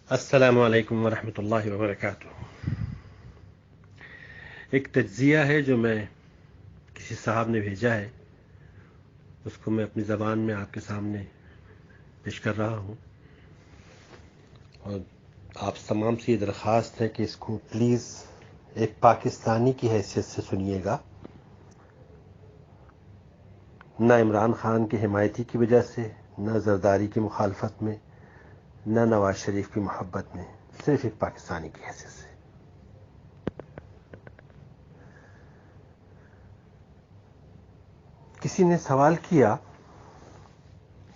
السلام علیکم ورحمۃ اللہ وبرکاتہ۔ ایک تجزیہ ہے جو میں کسی صاحب نے بھیجا ہے، اس کو میں اپنی زبان میں آپ کے سامنے پیش کر رہا ہوں، اور آپ تمام سے یہ درخواست ہے کہ اس کو پلیز ایک پاکستانی کی حیثیت سے سنیے گا، نہ عمران خان کی حمایتی کی وجہ سے، نہ زرداری کی مخالفت میں، نہ نواز شریف کی محبت میں، صرف ایک پاکستانی کی حیثیت سے۔ کسی نے سوال کیا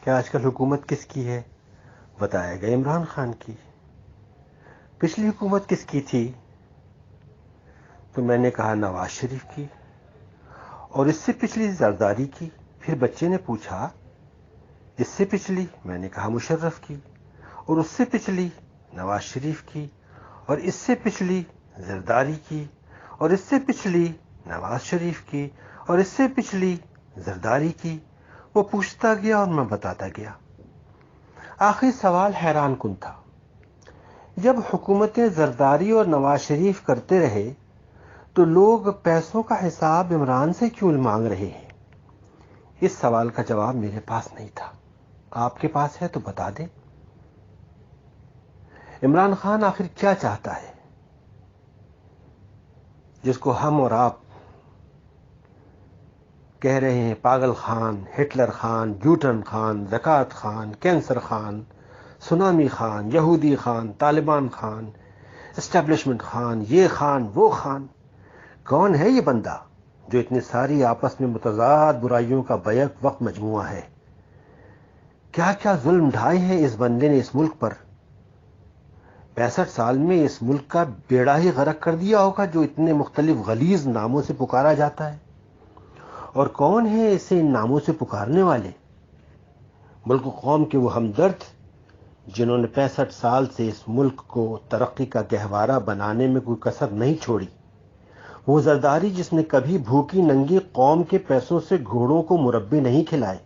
کہ آج کل حکومت کس کی ہے؟ بتایا گیا عمران خان کی۔ پچھلی حکومت کس کی تھی؟ تو میں نے کہا نواز شریف کی، اور اس سے پچھلی زرداری کی۔ پھر بچے نے پوچھا اس سے پچھلی؟ میں نے کہا مشرف کی، اور اس سے پچھلی نواز شریف کی، اور اس سے پچھلی زرداری کی، اور اس سے پچھلی نواز شریف کی، اور اس سے پچھلی زرداری کی۔ وہ پوچھتا گیا اور میں بتاتا گیا۔ آخری سوال حیران کن تھا، جب حکومتیں زرداری اور نواز شریف کرتے رہے تو لوگ پیسوں کا حساب عمران سے کیوں مانگ رہے ہیں؟ اس سوال کا جواب میرے پاس نہیں تھا۔ آپ کے پاس ہے تو بتا دیں۔ عمران خان آخر کیا چاہتا ہے جس کو ہم اور آپ کہہ رہے ہیں پاگل خان، ہٹلر خان، جوٹن خان، زکات خان، کینسر خان، سونامی خان، یہودی خان، طالبان خان، اسٹیبلشمنٹ خان، یہ خان وہ خان؟ کون ہے یہ بندہ جو اتنی ساری آپس میں متضاد برائیوں کا بیک وقت مجموعہ ہے؟ کیا کیا ظلم ڈھائے ہیں اس بندے نے اس ملک پر؟ 65 سال میں اس ملک کا بیڑا ہی غرق کر دیا ہوگا جو اتنے مختلف غلیظ ناموں سے پکارا جاتا ہے۔ اور کون ہے اسے ان ناموں سے پکارنے والے؟ ملک و قوم کے وہ ہمدرد جنہوں نے 65 سال سے اس ملک کو ترقی کا گہوارہ بنانے میں کوئی کسر نہیں چھوڑی۔ وہ زرداری جس نے کبھی بھوکی ننگی قوم کے پیسوں سے گھوڑوں کو مربے نہیں کھلائے۔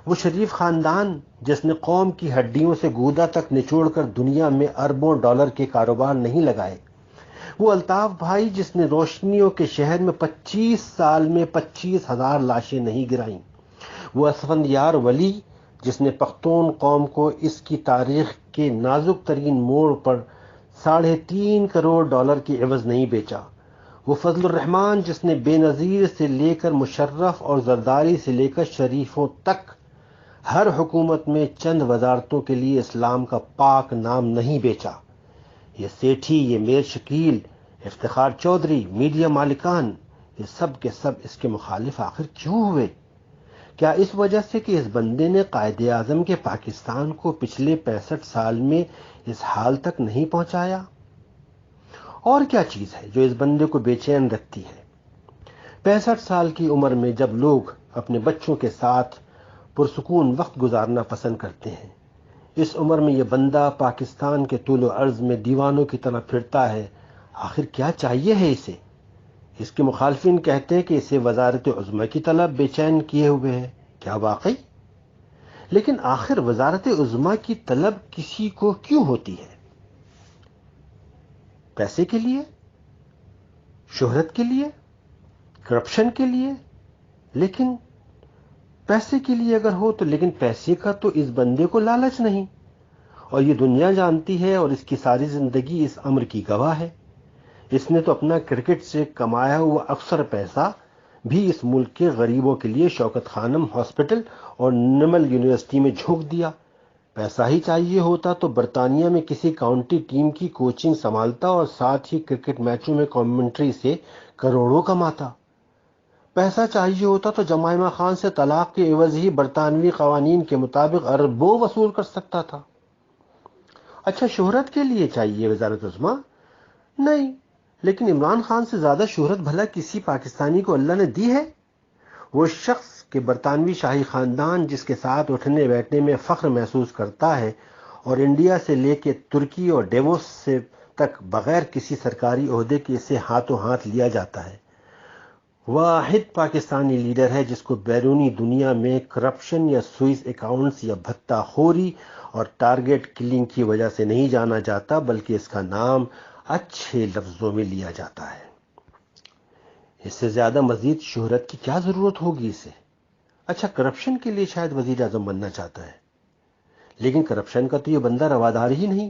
وہ شریف خاندان جس نے قوم کی ہڈیوں سے گودا تک نچوڑ کر دنیا میں اربوں ڈالر کے کاروبار نہیں لگائے۔ وہ الطاف بھائی جس نے روشنیوں کے شہر میں 25 سال میں 25,000 لاشیں نہیں گرائیں۔ وہ اسفندیار ولی جس نے پختون قوم کو اس کی تاریخ کے نازک ترین موڑ پر $3.5 کروڑ کے عوض نہیں بیچا۔ وہ فضل الرحمان جس نے بے نظیر سے لے کر مشرف اور زرداری سے لے کر شریفوں تک ہر حکومت میں چند وزارتوں کے لیے اسلام کا پاک نام نہیں بیچا۔ یہ سیٹھی، یہ میر شکیل، افتخار چودھری، میڈیا مالکان، یہ سب کے سب اس کے مخالف آخر کیوں ہوئے؟ کیا اس وجہ سے کہ اس بندے نے قائد اعظم کے پاکستان کو پچھلے 65 سال میں اس حال تک نہیں پہنچایا؟ اور کیا چیز ہے جو اس بندے کو بے چین رکھتی ہے؟ 65 سال کی عمر میں جب لوگ اپنے بچوں کے ساتھ پرسکون وقت گزارنا پسند کرتے ہیں، اس عمر میں یہ بندہ پاکستان کے طول و عرض میں دیوانوں کی طرح پھرتا ہے۔ آخر کیا چاہیے ہے اسے؟ اس کے مخالفین کہتے ہیں کہ اسے وزارت عظمیٰ کی طلب بے چین کیے ہوئے ہے۔ کیا واقعی؟ لیکن آخر وزارت عظمیٰ کی طلب کسی کو کیوں ہوتی ہے؟ پیسے کے لیے؟ شہرت کے لیے؟ کرپشن کے لیے؟ لیکن پیسے کے لیے اگر ہو تو لیکن پیسے کا تو اس بندے کو لالچ نہیں، اور یہ دنیا جانتی ہے، اور اس کی ساری زندگی اس امر کی گواہ ہے۔ اس نے تو اپنا کرکٹ سے کمایا ہوا اکثر پیسہ بھی اس ملک کے غریبوں کے لیے شوکت خانم ہاسپٹل اور نمل یونیورسٹی میں جھونک دیا۔ پیسہ ہی چاہیے ہوتا تو برطانیہ میں کسی کاؤنٹی ٹیم کی کوچنگ سنبھالتا اور ساتھ ہی کرکٹ میچوں میں کامنٹری سے کروڑوں کماتا۔ پیسہ چاہیے ہوتا تو جمائمہ خان سے طلاق کے عوض ہی برطانوی قوانین کے مطابق اربوں وصول کر سکتا تھا۔ اچھا، شہرت کے لیے چاہیے وزارت عظمیٰ؟ نہیں، لیکن عمران خان سے زیادہ شہرت بھلا کسی پاکستانی کو اللہ نے دی ہے؟ وہ شخص کہ برطانوی شاہی خاندان جس کے ساتھ اٹھنے بیٹھنے میں فخر محسوس کرتا ہے، اور انڈیا سے لے کے ترکی اور ڈیووس سے تک بغیر کسی سرکاری عہدے کے اسے ہاتھوں ہاتھ لیا جاتا ہے، واحد پاکستانی لیڈر ہے جس کو بیرونی دنیا میں کرپشن یا سوئس اکاؤنٹس یا بھتہ خوری اور ٹارگٹ کلنگ کی وجہ سے نہیں جانا جاتا، بلکہ اس کا نام اچھے لفظوں میں لیا جاتا ہے۔ اس سے زیادہ مزید شہرت کی کیا ضرورت ہوگی اسے؟ اچھا، کرپشن کے لیے شاید وزیر اعظم بننا چاہتا ہے، لیکن کرپشن کا تو یہ بندہ روادار ہی نہیں۔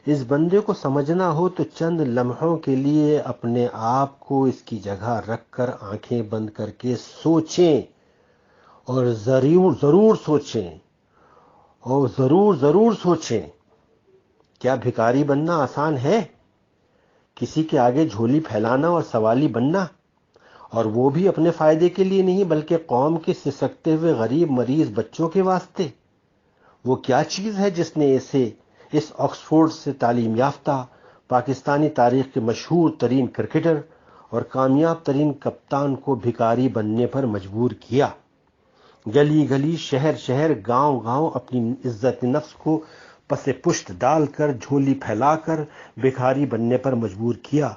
اس بندے کو سمجھنا ہو تو چند لمحوں کے لیے اپنے آپ کو اس کی جگہ رکھ کر آنکھیں بند کر کے سوچیں، اور ضرور سوچیں، اور ضرور سوچیں، کیا بھکاری بننا آسان ہے؟ کسی کے آگے جھولی پھیلانا اور سوالی بننا، اور وہ بھی اپنے فائدے کے لیے نہیں بلکہ قوم کے سسکتے ہوئے غریب مریض بچوں کے واسطے؟ وہ کیا چیز ہے جس نے اسے، اس آکسفورڈ سے تعلیم یافتہ پاکستانی تاریخ کے مشہور ترین کرکٹر اور کامیاب ترین کپتان کو بھکاری بننے پر مجبور کیا؟ گلی گلی، شہر شہر، گاؤں گاؤں اپنی عزت نفس کو پس پشت ڈال کر، جھولی پھیلا کر بھکاری بننے پر مجبور کیا۔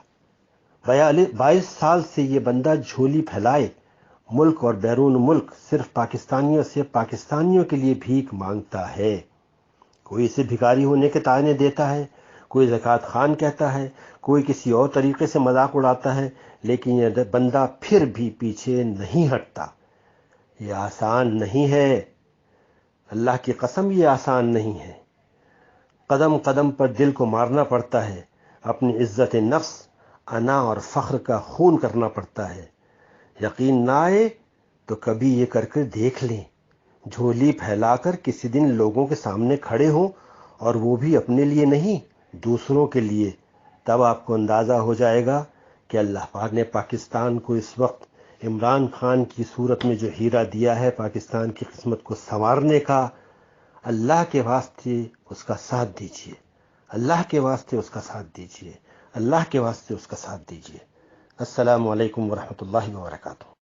22 سال سے یہ بندہ جھولی پھیلائے ملک اور بیرون ملک صرف پاکستانیوں سے پاکستانیوں کے لیے بھیک مانگتا ہے۔ کوئی اسے بھکاری ہونے کے طعنے دیتا ہے، کوئی زکوٰۃ خان کہتا ہے، کوئی کسی اور طریقے سے مذاق اڑاتا ہے، لیکن یہ بندہ پھر بھی پیچھے نہیں ہٹتا۔ یہ آسان نہیں ہے، اللہ کی قسم یہ آسان نہیں ہے۔ قدم قدم پر دل کو مارنا پڑتا ہے، اپنی عزت نفس، انا اور فخر کا خون کرنا پڑتا ہے۔ یقین نہ آئے تو کبھی یہ کر کے دیکھ لیں، جھولی پھیلا کر کسی دن لوگوں کے سامنے کھڑے ہوں، اور وہ بھی اپنے لیے نہیں، دوسروں کے لیے۔ تب آپ کو اندازہ ہو جائے گا کہ اللہ پاک نے پاکستان کو اس وقت عمران خان کی صورت میں جو ہیرا دیا ہے پاکستان کی قسمت کو سنوارنے کا، اللہ کے واسطے اس کا ساتھ دیجیے، اللہ کے واسطے اس کا ساتھ دیجیے، اللہ کے واسطے اس کا ساتھ دیجیے۔ السلام علیکم ورحمۃ اللہ وبرکاتہ۔